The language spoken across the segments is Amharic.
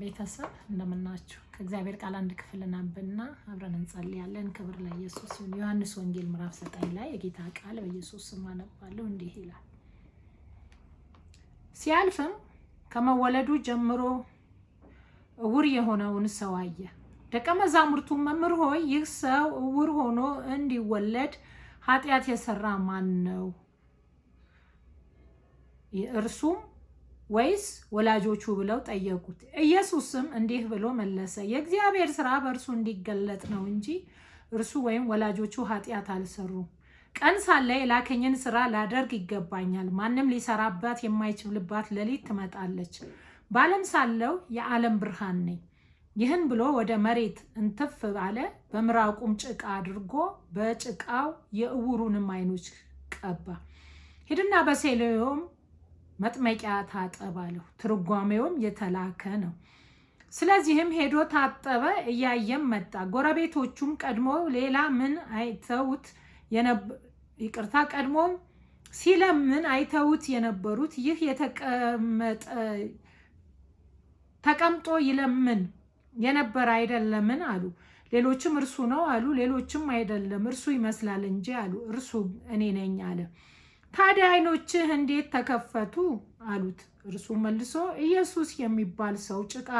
ቤተሰብ እንደምናችሁ ከእግዚአብሔር ቃል አንድ ክፍል እናንብና አብረን እንጸልያለን። ክብር ለኢየሱስ ይሁን። ዮሐንስ ወንጌል ምዕራፍ 9 ላይ የጌታ ቃል በኢየሱስ ስም አነባለሁ። እንዲህ ይላል። ሲያልፍም ከመወለዱ ጀምሮ እውር የሆነውን ሰው አየ። ደቀ መዛሙርቱ መምህር ሆይ ይህ ሰው እውር ሆኖ እንዲወለድ ኃጢአት የሰራ ማን ነው? እርሱም ወይስ ወላጆቹ ብለው ጠየቁት። ኢየሱስም እንዲህ ብሎ መለሰ፣ የእግዚአብሔር ሥራ በእርሱ እንዲገለጥ ነው እንጂ እርሱ ወይም ወላጆቹ ኃጢአት አልሰሩም። ቀን ሳለ የላከኝን ሥራ ላደርግ ይገባኛል። ማንም ሊሰራባት የማይችልባት ሌሊት ትመጣለች። በዓለም ሳለው የዓለም ብርሃን ነኝ። ይህን ብሎ ወደ መሬት እንትፍ ባለ፣ በምራቁም ጭቃ አድርጎ በጭቃው የእውሩንም ዓይኖች ቀባ። ሂድና በሴሎም መጥመቂያ ታጠብ አለው። ትርጓሜውም የተላከ ነው። ስለዚህም ሄዶ ታጠበ፣ እያየም መጣ። ጎረቤቶቹም ቀድሞ ሌላ ምን አይተውት ቀድሞም ሲለምን አይተውት የነበሩት ይህ ተቀምጦ ይለምን የነበረ አይደለምን አሉ። ሌሎችም እርሱ ነው አሉ። ሌሎችም አይደለም እርሱ ይመስላል እንጂ አሉ። እርሱ እኔ ነኝ አለ። ታዲያ ዓይኖችህ እንዴት ተከፈቱ አሉት። እርሱ መልሶ ኢየሱስ የሚባል ሰው ጭቃ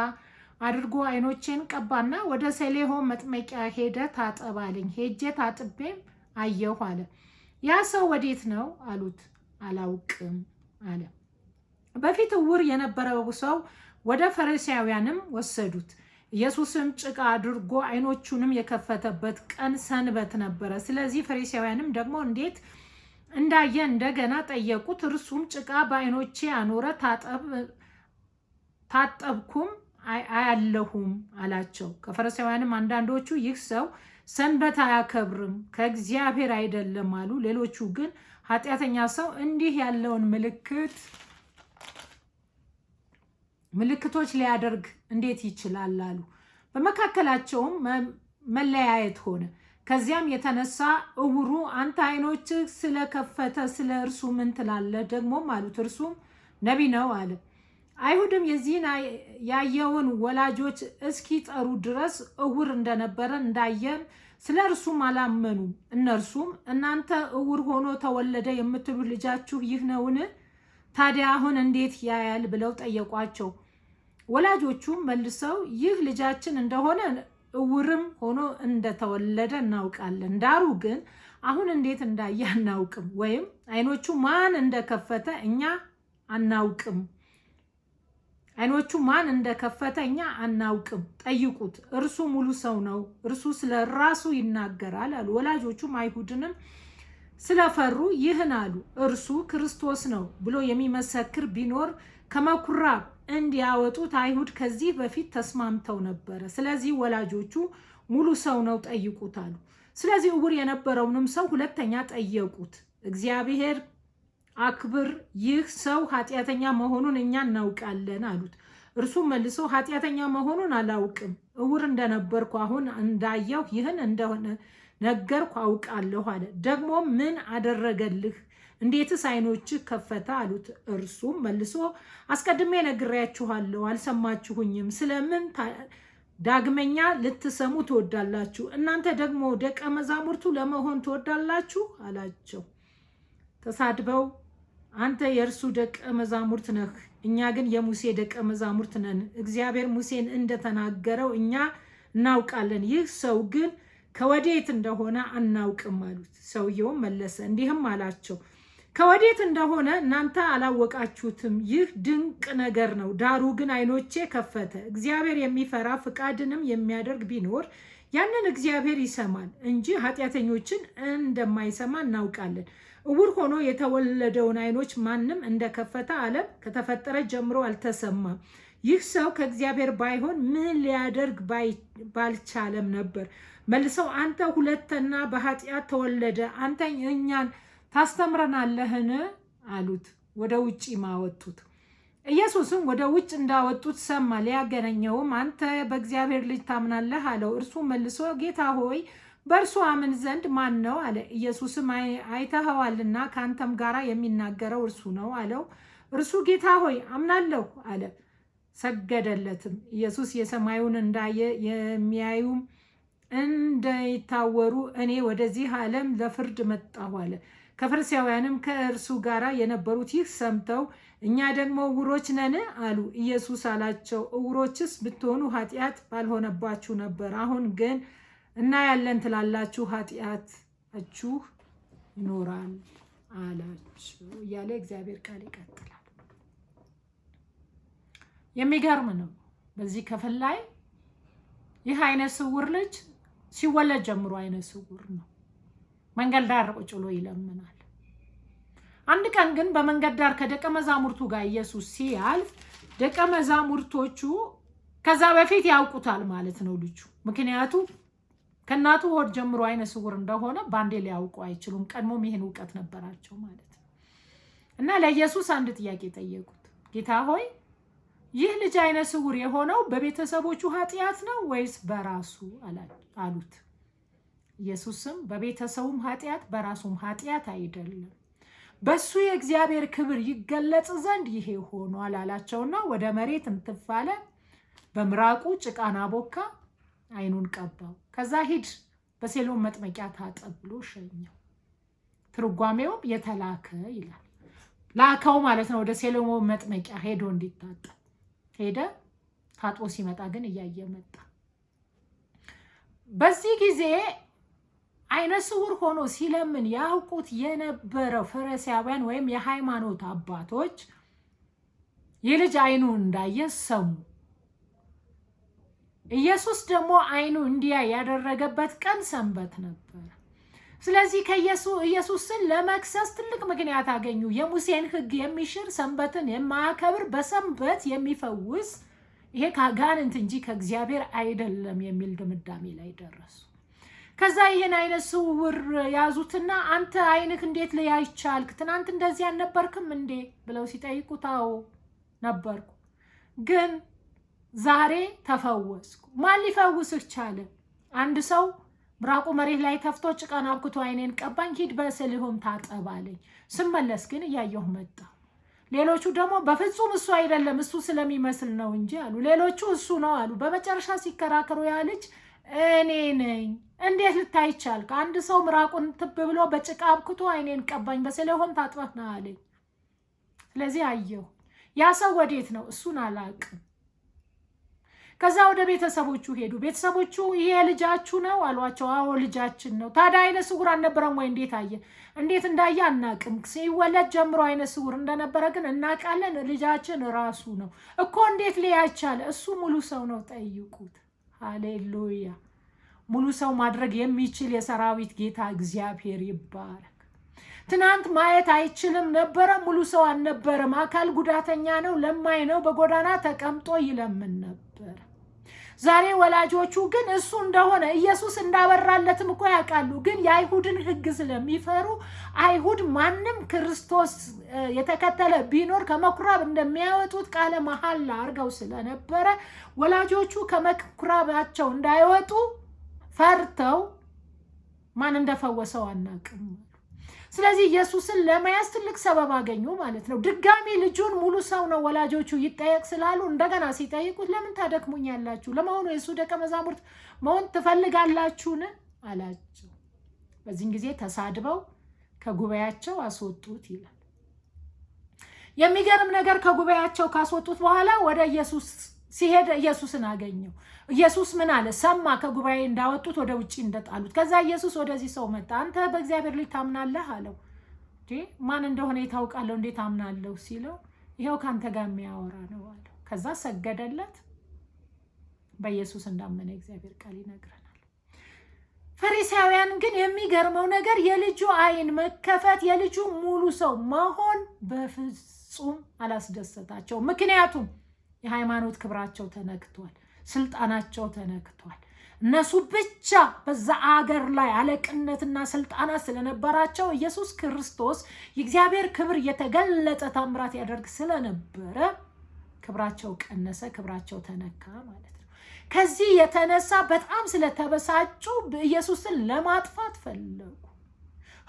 አድርጎ ዓይኖቼን ቀባና ወደ ሴሌሆም መጥመቂያ ሄደ ታጠብ አለኝ። ሄጄ ታጥቤም አየሁ አለ። ያ ሰው ወዴት ነው አሉት። አላውቅም አለ። በፊት እውር የነበረው ሰው ወደ ፈሪሳውያንም ወሰዱት። ኢየሱስም ጭቃ አድርጎ ዓይኖቹንም የከፈተበት ቀን ሰንበት ነበረ። ስለዚህ ፈሪሳውያንም ደግሞ እንዴት እንዳየ እንደገና ጠየቁት። እርሱም ጭቃ በዓይኖቼ አኖረ፣ ታጠብኩም አያለሁም አላቸው። ከፈሪሳውያንም አንዳንዶቹ ይህ ሰው ሰንበት አያከብርም፣ ከእግዚአብሔር አይደለም አሉ። ሌሎቹ ግን ኃጢአተኛ ሰው እንዲህ ያለውን ምልክቶች ሊያደርግ እንዴት ይችላል አሉ። በመካከላቸውም መለያየት ሆነ። ከዚያም የተነሳ እውሩ አንተ ዓይኖችህ ስለከፈተ ስለ እርሱ ምን ትላለህ? ደግሞም አሉት። እርሱም ነቢይ ነው አለ። አይሁድም የዚህን ያየውን ወላጆች እስኪጠሩ ድረስ እውር እንደነበረ እንዳየም ስለ እርሱም አላመኑም። እነርሱም እናንተ እውር ሆኖ ተወለደ የምትሉ ልጃችሁ ይህ ነውን? ታዲያ አሁን እንዴት ያያል ብለው ጠየቋቸው። ወላጆቹም መልሰው ይህ ልጃችን እንደሆነ እውርም ሆኖ እንደተወለደ እናውቃለን። ዳሩ ግን አሁን እንዴት እንዳየ አናውቅም፣ ወይም ዓይኖቹ ማን እንደከፈተ እኛ አናውቅም። ጠይቁት፣ እርሱ ሙሉ ሰው ነው፣ እርሱ ስለ ራሱ ይናገራል አሉ። ወላጆቹም አይሁድንም ስለፈሩ ይህን አሉ፣ እርሱ ክርስቶስ ነው ብሎ የሚመሰክር ቢኖር ከምኵራብ እንዲያወጡት አይሁድ ከዚህ በፊት ተስማምተው ነበረ። ስለዚህ ወላጆቹ ሙሉ ሰው ነው ጠይቁት አሉ። ስለዚህ እውር የነበረውንም ሰው ሁለተኛ ጠየቁት። እግዚአብሔር አክብር፣ ይህ ሰው ኃጢአተኛ መሆኑን እኛ እናውቃለን አሉት። እርሱም መልሶ ኃጢአተኛ መሆኑን አላውቅም፣ እውር እንደነበርኩ አሁን እንዳየሁ ይህን እንደሆነ ነገርኩ አውቃለሁ አለ። ደግሞ ምን አደረገልህ? እንዴትስ ዓይኖችህ ከፈተ አሉት። እርሱም መልሶ አስቀድሜ ነግሬያችኋለሁ፣ አልሰማችሁኝም። ስለምን ዳግመኛ ልትሰሙ ትወዳላችሁ? እናንተ ደግሞ ደቀ መዛሙርቱ ለመሆን ትወዳላችሁ አላቸው። ተሳድበው አንተ የእርሱ ደቀ መዛሙርት ነህ፣ እኛ ግን የሙሴ ደቀ መዛሙርት ነን። እግዚአብሔር ሙሴን እንደተናገረው እኛ እናውቃለን፣ ይህ ሰው ግን ከወዴት እንደሆነ አናውቅም አሉት። ሰውየውም መለሰ እንዲህም አላቸው፣ ከወዴት እንደሆነ እናንተ አላወቃችሁትም። ይህ ድንቅ ነገር ነው። ዳሩ ግን ዓይኖቼ ከፈተ። እግዚአብሔር የሚፈራ ፍቃድንም የሚያደርግ ቢኖር ያንን እግዚአብሔር ይሰማል እንጂ ኃጢአተኞችን እንደማይሰማ እናውቃለን። እውር ሆኖ የተወለደውን ዓይኖች ማንም እንደከፈተ ዓለም ከተፈጠረ ጀምሮ አልተሰማም። ይህ ሰው ከእግዚአብሔር ባይሆን ምን ሊያደርግ ባልቻለም ነበር። መልሰው አንተ ሁለተኛ በኃጢአት ተወለደ፣ አንተ እኛን ታስተምረናለህን አሉት። ወደ ውጭ ማወጡት። ኢየሱስም ወደ ውጭ እንዳወጡት ሰማ። ሊያገናኘውም አንተ በእግዚአብሔር ልጅ ታምናለህ አለው። እርሱ መልሶ ጌታ ሆይ በእርሱ አምን ዘንድ ማን ነው አለ። ኢየሱስም አይተኸዋልና ከአንተም ጋራ የሚናገረው እርሱ ነው አለው። እርሱ ጌታ ሆይ አምናለሁ አለ። ሰገደለትም። ኢየሱስ የሰማዩን እንዳየ የሚያዩም እንዳይታወሩ እኔ ወደዚህ ዓለም ለፍርድ መጣሁ አለ። ከፈሪሳውያንም ከእርሱ ጋር የነበሩት ይህ ሰምተው እኛ ደግሞ ዕውሮች ነን አሉ። ኢየሱስ አላቸው፣ ዕውሮችስ ብትሆኑ ኃጢአት ባልሆነባችሁ ነበር። አሁን ግን እናያለን ትላላችሁ፣ ኃጢአታችሁ ይኖራል አላቸው እያለ እግዚአብሔር ቃል ይቀጥላል። የሚገርም ነው። በዚህ ክፍል ላይ ይህ አይነ ስውር ልጅ ሲወለድ ጀምሮ አይነ ስውር ነው። መንገድ ዳር ቁጭ ብሎ ይለምናል። አንድ ቀን ግን በመንገድ ዳር ከደቀ መዛሙርቱ ጋር ኢየሱስ ሲያልፍ ደቀ መዛሙርቶቹ ከዛ በፊት ያውቁታል ማለት ነው ልጁ። ምክንያቱም ከእናቱ ሆድ ጀምሮ አይነ ስውር እንደሆነ ባንዴ ሊያውቁ አይችሉም። ቀድሞም ይህን እውቀት ነበራቸው ማለት ነው። እና ለኢየሱስ አንድ ጥያቄ ጠየቁት። ጌታ ሆይ ይህ ልጅ አይነ ስውር የሆነው በቤተሰቦቹ ኃጢአት ነው ወይስ በራሱ አሉት። ኢየሱስም በቤተሰቡም ኃጢአት በራሱም ኃጢአት አይደለም፣ በሱ የእግዚአብሔር ክብር ይገለጽ ዘንድ ይሄ ሆኗል አላቸውና ወደ መሬት እንትፍ አለ፣ በምራቁ ጭቃን አቦካ፣ አይኑን ቀባው። ከዛ ሂድ በሴሎም መጥመቂያ ታጠብ ብሎ ሸኘው። ትርጓሜውም የተላከ ይላል። ላከው ማለት ነው። ወደ ሴሎም መጥመቂያ ሄዶ እንዲታጠብ ሄደ። ታጥቦ ሲመጣ ግን እያየ መጣ። በዚህ ጊዜ አይነ ስውር ሆኖ ሲለምን ያውቁት የነበረው ፈሪሳውያን ወይም የሃይማኖት አባቶች የልጅ አይኑ እንዳየ ሰሙ። ኢየሱስ ደግሞ አይኑ እንዲያ ያደረገበት ቀን ሰንበት ነበር። ስለዚህ ኢየሱስን ለመክሰስ ትልቅ ምክንያት አገኙ። የሙሴን ሕግ የሚሽር ሰንበትን የማያከብር በሰንበት የሚፈውስ ይሄ ከአጋንንት እንጂ ከእግዚአብሔር አይደለም የሚል ድምዳሜ ላይ ደረሱ። ከዛ ይሄን አይነ ስውር ያዙትና አንተ አይንክ እንዴት ሊያይ ቻልክ? ትናንት እንደዚህ አልነበርክም እንዴ ብለው ሲጠይቁት አዎ ነበርኩ፣ ግን ዛሬ ተፈወስኩ። ማን ሊፈውስህ ቻለ? አንድ ሰው ምራቁ መሬት ላይ ተፍቶ ጭቃን አብክቶ አይኔን ቀባኝ፣ ሂድ በሰሊሆም ታጠብ አለኝ። ስመለስ ግን እያየሁ መጣ። ሌሎቹ ደግሞ በፍጹም እሱ አይደለም እሱ ስለሚመስል ነው እንጂ አሉ። ሌሎቹ እሱ ነው አሉ። በመጨረሻ ሲከራከሩ ያ ልጅ እኔ ነኝ እንዴት ልታይ ቻልክ? አንድ ሰው ምራቁን ትብ ብሎ በጭቃ አብክቶ አይኔን ቀባኝ፣ በሰሊሆም ታጥበህ ና አለኝ። ስለዚህ አየሁ። ያ ሰው ወዴት ነው? እሱን አላውቅም። ከዛ ወደ ቤተሰቦቹ ሄዱ። ቤተሰቦቹ ይሄ ልጃችሁ ነው አሏቸው። አዎ ልጃችን ነው። ታዲያ አይነ ስውር አልነበረም ወይ? እንዴት አየ? እንዴት እንዳየ አናውቅም። ሲወለድ ጀምሮ አይነ ስውር እንደነበረ ግን እናውቃለን። ልጃችን ራሱ ነው እኮ። እንዴት ሊያይ ቻለ? እሱ ሙሉ ሰው ነው፣ ጠይቁት። ሃሌሉያ! ሙሉ ሰው ማድረግ የሚችል የሰራዊት ጌታ እግዚአብሔር ይባረክ። ትናንት ማየት አይችልም ነበረ፣ ሙሉ ሰው አልነበረም። አካል ጉዳተኛ ነው፣ ለማኝ ነው፣ በጎዳና ተቀምጦ ይለምን ነበር። ዛሬ ወላጆቹ ግን እሱ እንደሆነ ኢየሱስ እንዳበራለትም እኮ ያውቃሉ። ግን የአይሁድን ሕግ ስለሚፈሩ አይሁድ ማንም ክርስቶስ የተከተለ ቢኖር ከመኩራብ እንደሚያወጡት ቃለ መሐላ አድርገው ስለነበረ ወላጆቹ ከመኩራባቸው እንዳይወጡ ፈርተው ማን እንደፈወሰው አናውቅም። ስለዚህ ኢየሱስን ለመያዝ ትልቅ ሰበብ አገኙ ማለት ነው። ድጋሚ ልጁን ሙሉ ሰው ነው ወላጆቹ ይጠየቅ ስላሉ እንደገና ሲጠይቁት ለምን ታደክሙኛላችሁ? ለመሆኑ የእሱ ደቀ መዛሙርት መሆን ትፈልጋላችሁን አላቸው። በዚህን ጊዜ ተሳድበው ከጉባኤያቸው አስወጡት ይላል። የሚገርም ነገር፣ ከጉባኤያቸው ካስወጡት በኋላ ወደ ኢየሱስ ሲሄድ ኢየሱስን አገኘው። ኢየሱስ ምን አለ? ሰማ። ከጉባኤ እንዳወጡት ወደ ውጪ እንደጣሉት። ከዛ ኢየሱስ ወደዚህ ሰው መጣ። አንተ በእግዚአብሔር ልጅ ታምናለህ አለው። ማን እንደሆነ የታውቃለሁ፣ እንዴት አምናለሁ ሲለው ይሄው ካንተ ጋር የሚያወራ ነው አለው። ከዛ ሰገደለት። በኢየሱስ እንዳመነ እግዚአብሔር ቃል ይነግረናል። ፈሪሳውያን ግን የሚገርመው ነገር የልጁ አይን መከፈት፣ የልጁ ሙሉ ሰው መሆን በፍጹም አላስደሰታቸው። ምክንያቱም የሃይማኖት ክብራቸው ተነክቷል፣ ስልጣናቸው ተነክቷል። እነሱ ብቻ በዛ አገር ላይ አለቅነትና ስልጣናት ስለነበራቸው ኢየሱስ ክርስቶስ የእግዚአብሔር ክብር የተገለጠ ታምራት ያደርግ ስለነበረ ክብራቸው ቀነሰ፣ ክብራቸው ተነካ ማለት ነው። ከዚህ የተነሳ በጣም ስለተበሳጩ ኢየሱስን ለማጥፋት ፈለጉ።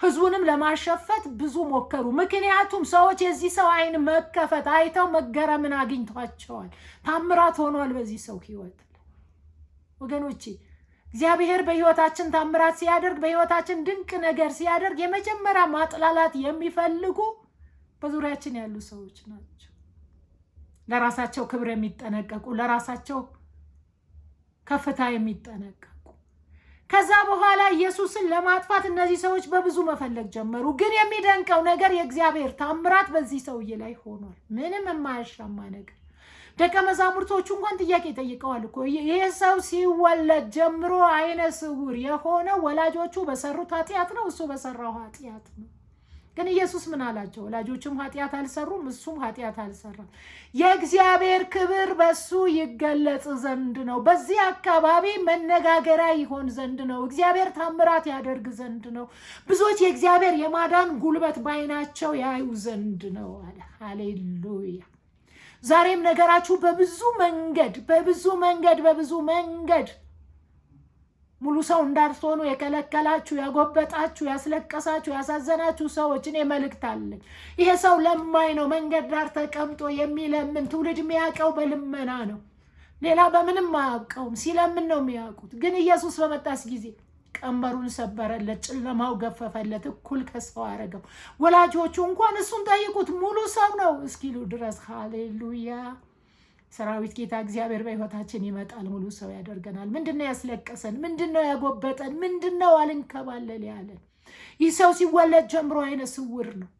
ህዝቡንም ለማሸፈት ብዙ ሞከሩ። ምክንያቱም ሰዎች የዚህ ሰው አይን መከፈት አይተው መገረምን አግኝቷቸዋል። ታምራት ሆኗል በዚህ ሰው ህይወት። ወገኖቼ እግዚአብሔር በህይወታችን ታምራት ሲያደርግ፣ በህይወታችን ድንቅ ነገር ሲያደርግ የመጀመሪያ ማጥላላት የሚፈልጉ በዙሪያችን ያሉ ሰዎች ናቸው። ለራሳቸው ክብር የሚጠነቀቁ፣ ለራሳቸው ከፍታ የሚጠነቀቁ። ከዛ በኋላ ኢየሱስን ለማጥፋት እነዚህ ሰዎች በብዙ መፈለግ ጀመሩ። ግን የሚደንቀው ነገር የእግዚአብሔር ታምራት በዚህ ሰውዬ ላይ ሆኗል። ምንም የማያሻማ ነገር። ደቀ መዛሙርቶቹ እንኳን ጥያቄ ጠይቀዋል እኮ ይሄ ሰው ሲወለድ ጀምሮ አይነ ስውር የሆነው ወላጆቹ በሰሩት ኃጢአት ነው? እሱ በሰራው ኃጢአት ነው? ግን ኢየሱስ ምን አላቸው? ወላጆቹም ኃጢአት አልሰሩም፣ እሱም ኃጢአት አልሰራም። የእግዚአብሔር ክብር በሱ ይገለጽ ዘንድ ነው። በዚህ አካባቢ መነጋገሪያ ይሆን ዘንድ ነው። እግዚአብሔር ታምራት ያደርግ ዘንድ ነው። ብዙዎች የእግዚአብሔር የማዳን ጉልበት ባይናቸው ያዩ ዘንድ ነው አለ። ሃሌሉያ። ዛሬም ነገራችሁ በብዙ መንገድ ሙሉ ሰው እንዳትሆኑ የከለከላችሁ፣ ያጎበጣችሁ፣ ያስለቀሳችሁ፣ ያሳዘናችሁ ሰዎች እኔ መልእክት አለኝ። ይሄ ሰው ለማኝ ነው። መንገድ ዳር ተቀምጦ የሚለምን ትውልድ የሚያውቀው በልመና ነው። ሌላ በምንም አያውቀውም። ሲለምን ነው የሚያውቁት። ግን ኢየሱስ በመጣስ ጊዜ ቀንበሩን ሰበረለት፣ ጨለማው ገፈፈለት፣ እኩል ከሰው አረገው። ወላጆቹ እንኳን እሱን ጠይቁት ሙሉ ሰው ነው እስኪሉ ድረስ ሃሌሉያ። ሰራዊት ጌታ እግዚአብሔር በህይወታችን ይመጣል፣ ሙሉ ሰው ያደርገናል። ምንድነው ያስለቀሰን? ምንድነው ያጎበጠን? ምንድነው አልንከባለል ያለን? ይህ ሰው ሲወለድ ጀምሮ አይነ ስውር ነው።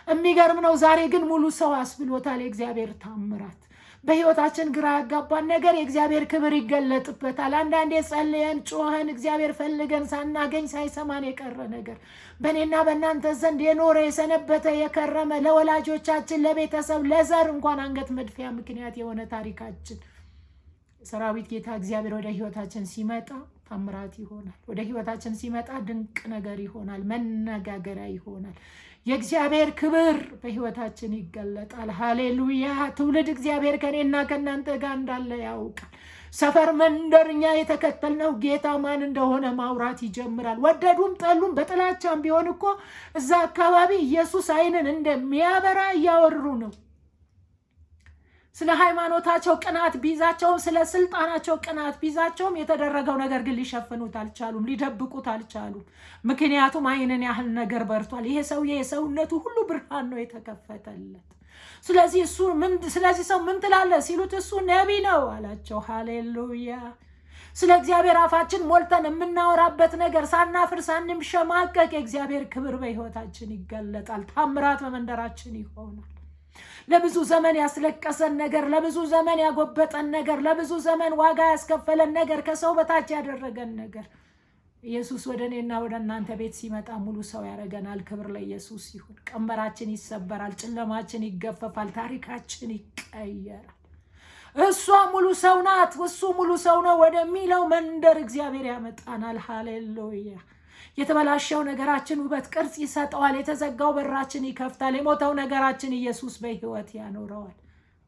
የሚገርም ነው። ዛሬ ግን ሙሉ ሰው አስብሎታል የእግዚአብሔር ታምራት። በህይወታችን ግራ ያጋባን ነገር የእግዚአብሔር ክብር ይገለጥበታል። አንዳንዴ ጸልየን ጮኸን እግዚአብሔር ፈልገን ሳናገኝ ሳይሰማን የቀረ ነገር በእኔና በእናንተ ዘንድ የኖረ የሰነበተ የከረመ ለወላጆቻችን፣ ለቤተሰብ፣ ለዘር እንኳን አንገት መድፊያ ምክንያት የሆነ ታሪካችን ሰራዊት ጌታ እግዚአብሔር ወደ ህይወታችን ሲመጣ ታምራት ይሆናል። ወደ ህይወታችን ሲመጣ ድንቅ ነገር ይሆናል። መነጋገሪያ ይሆናል። የእግዚአብሔር ክብር በህይወታችን ይገለጣል። ሃሌሉያ። ትውልድ እግዚአብሔር ከኔና ከናንተ ጋር እንዳለ ያውቃል። ሰፈር መንደርኛ የተከተልነው ጌታ ማን እንደሆነ ማውራት ይጀምራል። ወደዱም ጠሉም በጥላቻም ቢሆን እኮ እዛ አካባቢ ኢየሱስ አይንን እንደሚያበራ እያወሩ ነው። ስለ ሃይማኖታቸው ቅናት ቢዛቸውም፣ ስለ ስልጣናቸው ቅናት ቢዛቸውም የተደረገው ነገር ግን ሊሸፍኑት አልቻሉም፣ ሊደብቁት አልቻሉም። ምክንያቱም አይንን ያህል ነገር በርቷል። ይሄ ሰውዬ የሰውነቱ ሁሉ ብርሃን ነው የተከፈተለት። ስለዚህ ሰው ምን ትላለህ ሲሉት እሱ ነቢይ ነው አላቸው። ሃሌሉያ። ስለ እግዚአብሔር አፋችን ሞልተን የምናወራበት ነገር ሳናፍር ሳንሸማቀቅ የእግዚአብሔር ክብር በህይወታችን ይገለጣል። ታምራት በመንደራችን ይሆናል። ለብዙ ዘመን ያስለቀሰን ነገር፣ ለብዙ ዘመን ያጎበጠን ነገር፣ ለብዙ ዘመን ዋጋ ያስከፈለን ነገር፣ ከሰው በታች ያደረገን ነገር ኢየሱስ ወደ እኔና ወደ እናንተ ቤት ሲመጣ ሙሉ ሰው ያደርገናል። ክብር ለኢየሱስ ይሁን። ቀንበራችን ይሰበራል፣ ጨለማችን ይገፈፋል፣ ታሪካችን ይቀየራል። እሷ ሙሉ ሰው ናት፣ እሱ ሙሉ ሰው ነው ወደሚለው መንደር እግዚአብሔር ያመጣናል። ሃሌሉያ። የተበላሸው ነገራችን ውበት ቅርጽ ይሰጠዋል። የተዘጋው በራችን ይከፍታል። የሞተው ነገራችን ኢየሱስ በህይወት ያኖረዋል።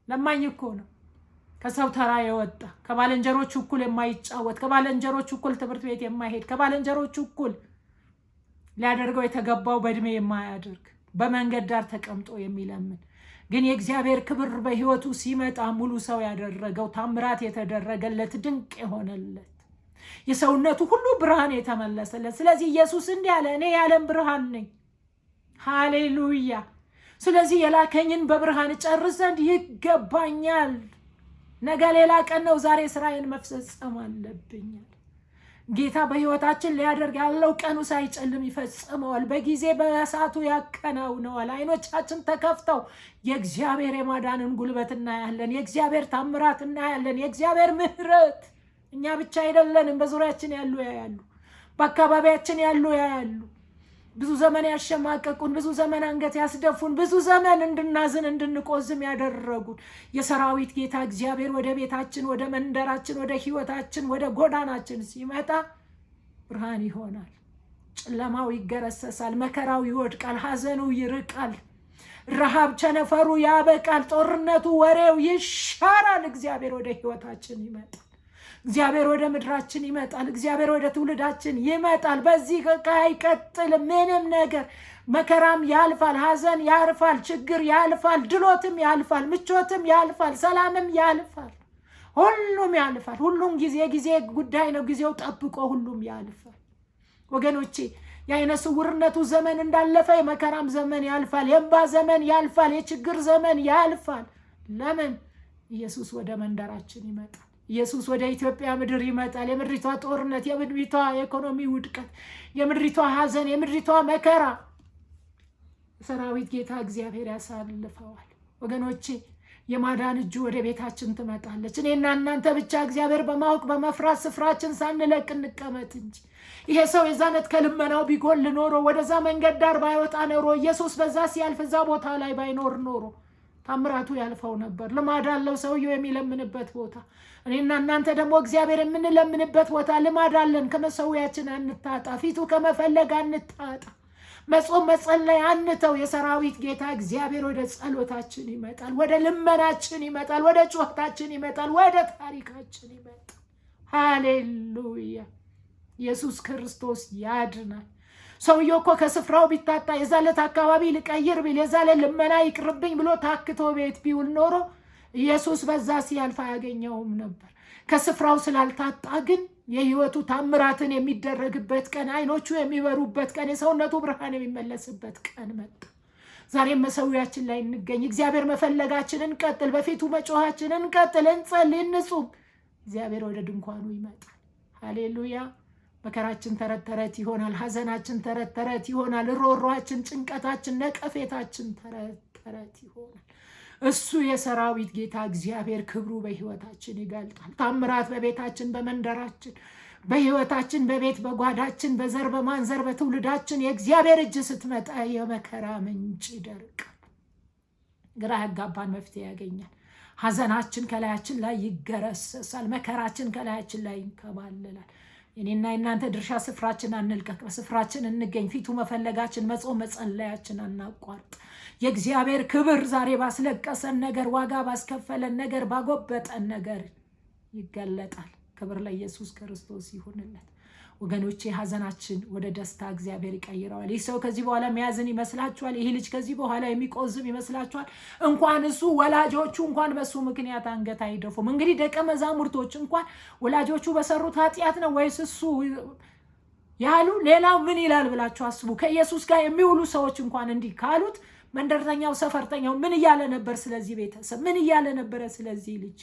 ለማኝ እኮ ነው። ከሰው ተራ የወጣ ከባለንጀሮቹ እኩል የማይጫወት ከባለንጀሮቹ እኩል ትምህርት ቤት የማይሄድ ከባለንጀሮቹ እኩል ሊያደርገው የተገባው በእድሜ የማያደርግ በመንገድ ዳር ተቀምጦ የሚለምን ግን የእግዚአብሔር ክብር በህይወቱ ሲመጣ ሙሉ ሰው ያደረገው ታምራት የተደረገለት ድንቅ የሆነለት የሰውነቱ ሁሉ ብርሃን የተመለሰለት። ስለዚህ ኢየሱስ እንዲህ አለ፣ እኔ የዓለም ብርሃን ነኝ። ሃሌሉያ። ስለዚህ የላከኝን በብርሃን ጨርስ ዘንድ ይገባኛል። ነገ ሌላ ቀን ነው። ዛሬ ስራዬን መፈጸም አለብኛል። ጌታ በህይወታችን ሊያደርግ ያለው ቀኑ ሳይጨልም ይፈጽመዋል። በጊዜ በሰዓቱ ያከናውነዋል። አይኖቻችን ተከፍተው የእግዚአብሔር የማዳንን ጉልበት እናያለን። የእግዚአብሔር ታምራት እናያለን። የእግዚአብሔር ምሕረት እኛ ብቻ አይደለንም፣ በዙሪያችን ያሉ ያያሉ፣ በአካባቢያችን ያሉ ያያሉ። ብዙ ዘመን ያሸማቀቁን፣ ብዙ ዘመን አንገት ያስደፉን፣ ብዙ ዘመን እንድናዝን እንድንቆዝም ያደረጉን የሰራዊት ጌታ እግዚአብሔር ወደ ቤታችን፣ ወደ መንደራችን፣ ወደ ህይወታችን፣ ወደ ጎዳናችን ሲመጣ ብርሃን ይሆናል። ጨለማው ይገረሰሳል፣ መከራው ይወድቃል፣ ሐዘኑ ይርቃል፣ ረሃብ ቸነፈሩ ያበቃል፣ ጦርነቱ ወሬው ይሻራል። እግዚአብሔር ወደ ህይወታችን ይመጣል። እግዚአብሔር ወደ ምድራችን ይመጣል። እግዚአብሔር ወደ ትውልዳችን ይመጣል። በዚህ አይቀጥልም ምንም ነገር። መከራም ያልፋል፣ ሐዘን ያልፋል፣ ችግር ያልፋል፣ ድሎትም ያልፋል፣ ምቾትም ያልፋል፣ ሰላምም ያልፋል። ሁሉም ያልፋል። ሁሉም ጊዜ ጉዳይ ነው። ጊዜው ጠብቆ ሁሉም ያልፋል። ወገኖቼ የዓይነ ስውርነቱ ዘመን እንዳለፈ የመከራም ዘመን ያልፋል፣ የእንባ ዘመን ያልፋል፣ የችግር ዘመን ያልፋል። ለምን? ኢየሱስ ወደ መንደራችን ይመጣል። ኢየሱስ ወደ ኢትዮጵያ ምድር ይመጣል። የምድሪቷ ጦርነት፣ የምድሪቷ የኢኮኖሚ ውድቀት፣ የምድሪቷ ሐዘን፣ የምድሪቷ መከራ ሰራዊት ጌታ እግዚአብሔር ያሳልፈዋል። ወገኖቼ የማዳን እጁ ወደ ቤታችን ትመጣለች። እኔና እናንተ ብቻ እግዚአብሔር በማወቅ በመፍራት ስፍራችን ሳንለቅ እንቀመጥ እንጂ። ይሄ ሰው የዛነት ከልመናው ቢጎል ኖሮ ወደዛ መንገድ ዳር ባይወጣ ኖሮ ኢየሱስ በዛ ሲያልፍ እዛ ቦታ ላይ ባይኖር ኖሮ ታምራቱ ያልፈው ነበር። ልማድ አለው ሰውየው የሚለምንበት ቦታ። እኔና እናንተ ደግሞ እግዚአብሔር የምንለምንበት ቦታ ልማድ አለን። ከመሰዊያችን አንታጣ፣ ፊቱ ከመፈለግ አንታጣ፣ መጾም መጸለይ አንተው። የሰራዊት ጌታ እግዚአብሔር ወደ ጸሎታችን ይመጣል፣ ወደ ልመናችን ይመጣል፣ ወደ ጩኸታችን ይመጣል፣ ወደ ታሪካችን ይመጣል። ሃሌሉያ! ኢየሱስ ክርስቶስ ያድናል። ሰውየው እኮ ከስፍራው ቢታጣ የዛለት አካባቢ ልቀይር ቢል የዛለ ልመና ይቅርብኝ ብሎ ታክቶ ቤት ቢውል ኖሮ ኢየሱስ በዛ ሲያልፍ አያገኘውም ነበር። ከስፍራው ስላልታጣ ግን የህይወቱ ታምራትን የሚደረግበት ቀን፣ አይኖቹ የሚበሩበት ቀን፣ የሰውነቱ ብርሃን የሚመለስበት ቀን መጣ። ዛሬም መሰዊያችን ላይ እንገኝ። እግዚአብሔር መፈለጋችንን እንቀጥል፣ በፊቱ መጮኻችንን እንቀጥል፣ እንጸልይ፣ እንጹም። እግዚአብሔር ወደ ድንኳኑ ይመጣል። ሃሌሉያ! መከራችን ተረት ተረት ይሆናል። ሐዘናችን ተረት ተረት ይሆናል። ሮሯችን፣ ጭንቀታችን፣ ነቀፌታችን ተረት ተረት ይሆናል። እሱ የሰራዊት ጌታ እግዚአብሔር ክብሩ በህይወታችን ይገልጣል። ታምራት በቤታችን፣ በመንደራችን፣ በህይወታችን፣ በቤት በጓዳችን፣ በዘር በማንዘር በትውልዳችን የእግዚአብሔር እጅ ስትመጣ የመከራ ምንጭ ይደርቃል። ግራ ያጋባን መፍትሄ ያገኛል። ሐዘናችን ከላያችን ላይ ይገረሰሳል። መከራችን ከላያችን ላይ ይንከባለላል። እኔና እናንተ ድርሻ ስፍራችን አንልቀቅ፣ በስፍራችን እንገኝ። ፊቱ መፈለጋችን፣ መጾም መጸለያችን አናቋርጥ። የእግዚአብሔር ክብር ዛሬ ባስለቀሰን ነገር፣ ዋጋ ባስከፈለን ነገር፣ ባጎበጠን ነገር ይገለጣል። ክብር ለኢየሱስ ክርስቶስ ይሁንለት። ወገኖቼ ሐዘናችን ወደ ደስታ እግዚአብሔር ይቀይረዋል። ይህ ሰው ከዚህ በኋላ የሚያዝን ይመስላችኋል? ይህ ልጅ ከዚህ በኋላ የሚቆዝም ይመስላችኋል? እንኳን እሱ ወላጆቹ እንኳን በሱ ምክንያት አንገት አይደፉም። እንግዲህ ደቀ መዛሙርቶች እንኳን ወላጆቹ በሰሩት ኃጢአት ነው ወይስ እሱ ያሉ ሌላው ምን ይላል ብላችሁ አስቡ። ከኢየሱስ ጋር የሚውሉ ሰዎች እንኳን እንዲህ ካሉት መንደርተኛው ሰፈርተኛው ምን እያለ ነበር? ስለዚህ ቤተሰብ ምን እያለ ነበረ? ስለዚህ ልጅ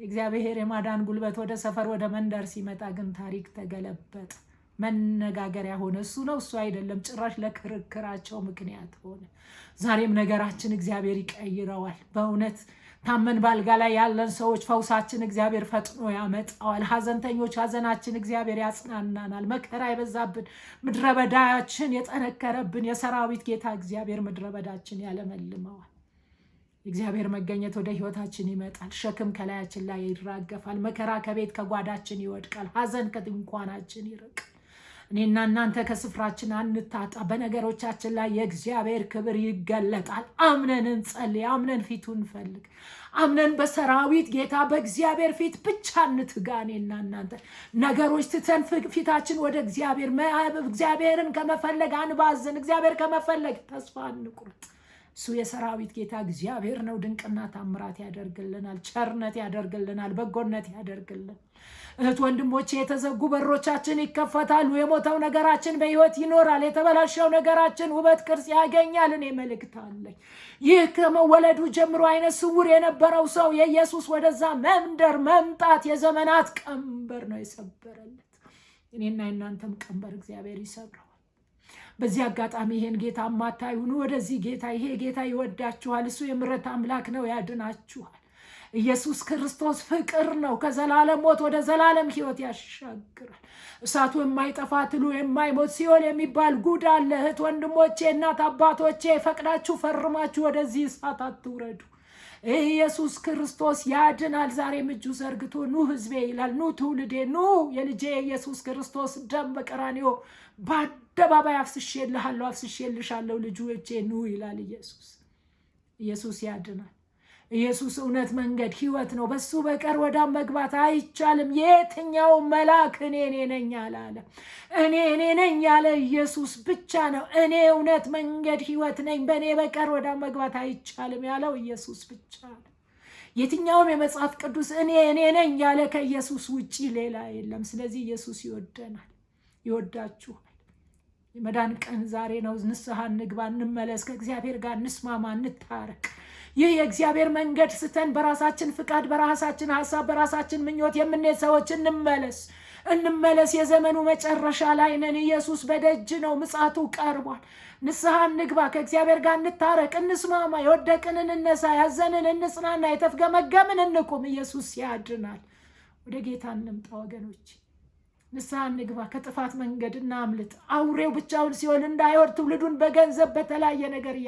እግዚአብሔር የማዳን ጉልበት ወደ ሰፈር ወደ መንደር ሲመጣ ግን ታሪክ ተገለበጠ። መነጋገሪያ ሆነ። እሱ ነው እሱ አይደለም፣ ጭራሽ ለክርክራቸው ምክንያት ሆነ። ዛሬም ነገራችን እግዚአብሔር ይቀይረዋል። በእውነት ታመን ባልጋ ላይ ያለን ሰዎች ፈውሳችን እግዚአብሔር ፈጥኖ ያመጣዋል። ሐዘንተኞች ሐዘናችን እግዚአብሔር ያጽናናናል። መከራ የበዛብን ምድረ በዳችን የጠነከረብን የሰራዊት ጌታ እግዚአብሔር ምድረ በዳችን ያለመልመዋል። እግዚአብሔር መገኘት ወደ ህይወታችን ይመጣል። ሸክም ከላያችን ላይ ይራገፋል። መከራ ከቤት ከጓዳችን ይወድቃል። ሐዘን ከድንኳናችን ይርቃል። እኔና እናንተ ከስፍራችን አንታጣ። በነገሮቻችን ላይ የእግዚአብሔር ክብር ይገለጣል። አምነን እንጸልይ፣ አምነን ፊቱን እንፈልግ፣ አምነን በሰራዊት ጌታ በእግዚአብሔር ፊት ብቻ እንትጋ። እኔና እናንተ ነገሮች ትተን ፊታችን ወደ እግዚአብሔርን ከመፈለግ አንባዝን። እግዚአብሔር ከመፈለግ ተስፋ አንቁርጥ። እሱ የሰራዊት ጌታ እግዚአብሔር ነው። ድንቅና ታምራት ያደርግልናል፣ ቸርነት ያደርግልናል፣ በጎነት ያደርግልናል። እህት ወንድሞቼ፣ የተዘጉ በሮቻችን ይከፈታሉ። የሞተው ነገራችን በህይወት ይኖራል። የተበላሸው ነገራችን ውበት ቅርጽ ያገኛል። እኔ መልእክት አለኝ። ይህ ከመወለዱ ጀምሮ አይነ ስውር የነበረው ሰው የኢየሱስ ወደዛ መንደር መምጣት የዘመናት ቀንበር ነው የሰበረለት። እኔና እናንተም ቀንበር እግዚአብሔር ይሰብረዋል። በዚህ አጋጣሚ ይሄን ጌታ ማታዩኑ ወደዚህ ጌታ፣ ይሄ ጌታ ይወዳችኋል። እሱ የምሕረት አምላክ ነው፣ ያድናችኋል። ኢየሱስ ክርስቶስ ፍቅር ነው። ከዘላለም ሞት ወደ ዘላለም ህይወት ያሻግራል። እሳቱ የማይጠፋ ትሉ የማይሞት ሲኦል የሚባል ጉድ አለ። እህት ወንድሞቼ፣ እናት አባቶቼ፣ ፈቅዳችሁ ፈርማችሁ ወደዚህ እሳት አትውረዱ። ኢየሱስ ክርስቶስ ያድናል። ዛሬም እጁ ዘርግቶ ኑ ህዝቤ ይላል። ኑ ትውልዴ፣ ኑ የልጄ ኢየሱስ ክርስቶስ ደም በቀራንዮ በአደባባይ አፍስሼልሃለሁ፣ አፍስሼልሻለሁ ልጆቼ ኑ ይላል ኢየሱስ። ኢየሱስ ያድናል። ኢየሱስ እውነት፣ መንገድ፣ ሕይወት ነው። በሱ በቀር ወደ አብ መግባት አይቻልም። የትኛው መልአክ እኔ ነኝ አላለ። እኔ ነኝ ያለ ኢየሱስ ብቻ ነው። እኔ እውነት፣ መንገድ፣ ሕይወት ነኝ፣ በእኔ በቀር ወደ አብ መግባት አይቻልም ያለው ኢየሱስ ብቻ ነው። የትኛውም የመጽሐፍ ቅዱስ እኔ ነኝ ያለ ከኢየሱስ ውጪ ሌላ የለም። ስለዚህ ኢየሱስ ይወደናል፣ ይወዳችኋል። የመዳን ቀን ዛሬ ነው። ንስሐ እንግባ፣ እንመለስ፣ ከእግዚአብሔር ጋር እንስማማ፣ እንታረቅ። ይህ የእግዚአብሔር መንገድ ስተን በራሳችን ፍቃድ፣ በራሳችን ሐሳብ፣ በራሳችን ምኞት የምንሄድ ሰዎች እንመለስ። የዘመኑ መጨረሻ ላይ ነን። ኢየሱስ በደጅ ነው። ምጽአቱ ቀርቧል። ንስሐ እንግባ፣ ከእግዚአብሔር ጋር እንታረቅ፣ እንስማማ፣ የወደቅን እንነሳ፣ ያዘንን እንጽናና፣ የተፍገመገምን እንቁም። ኢየሱስ ያድናል። ወደ ጌታ እንምጣ ወገኖች። ንስሐ እንግባ፣ ከጥፋት መንገድ እናምልጥ። አውሬው ብቻውን ሲሆን እንዳይወርድ ትውልዱን በገንዘብ በተለያየ ነገር